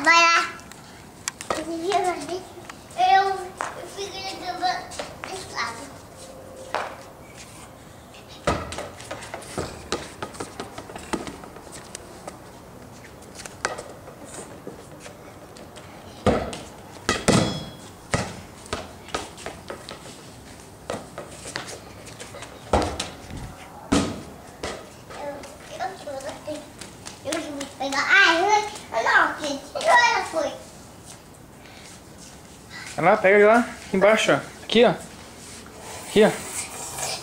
vai lá. Eu fico jogando desse lado. Eu vou pegar. Não, gente. Ela foi. Vai lá, pega lá. Aqui embaixo, ó. Aqui, ó. Aqui, ó.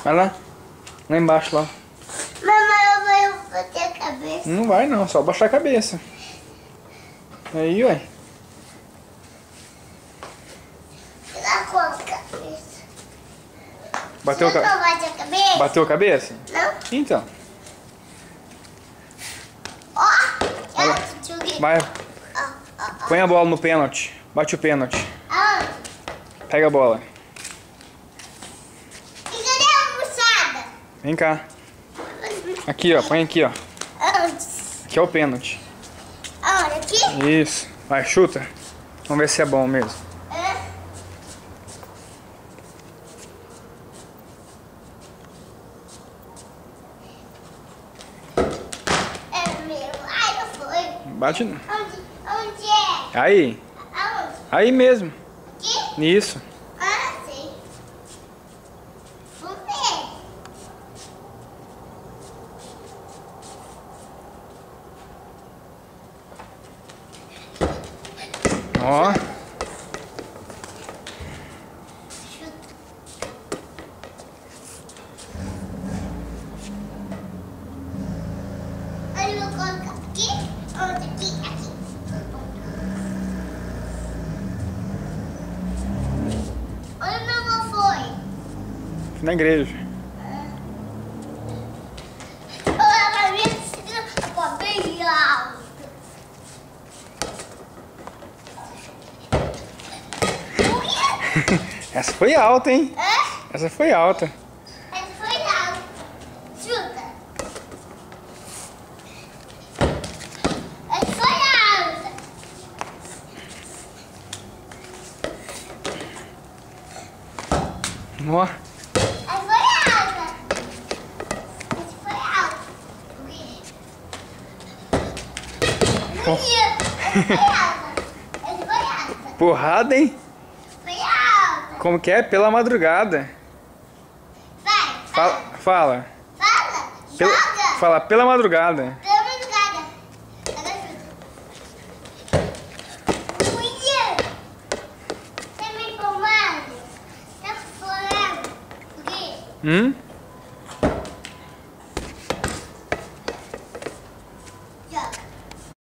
Vai lá. Lá embaixo, lá. Mamãe, eu vou bater a cabeça. Não vai não, só baixar a cabeça. Aí, ué. Dá com a cabeça. Bateu, Você não bate a cabeça? Bateu a cabeça? Não? Então. Ó, Vai. Põe a bola no pênalti. Bate o pênalti. Aonde? Pega a bola. E cadê a buçada? Vem cá. Aqui, ó. Põe aqui, ó. Aonde? Aqui é o pênalti. Aonde? Aqui? Isso. Vai, chuta. Vamos ver se é bom mesmo. É mesmo. Ai, não foi. Bate. Onde é? Aí. Aonde? Aí mesmo. Aqui? Isso. Ah, sei. Vamos ver. Ó. Olha, eu vou colocar aqui. Onde? Aqui. Onde meu avô foi? Na igreja. Olha pra mim, tá bem alto. Essa foi alta, hein? Essa foi alta. Essa foi alto. Chuta. Essa foi alta. Ó. Essa foi alta. Essa foi alta. Essa foi alta. Essa foi alta. Porrada, hein? Foi alta. Como que é? Pela madrugada. Vai. Fala. Fala. Fala. Pela, Joga. fala pela madrugada. Pela madrugada. Agora chuta. William. Tá me filmando? Tá falando? O quê?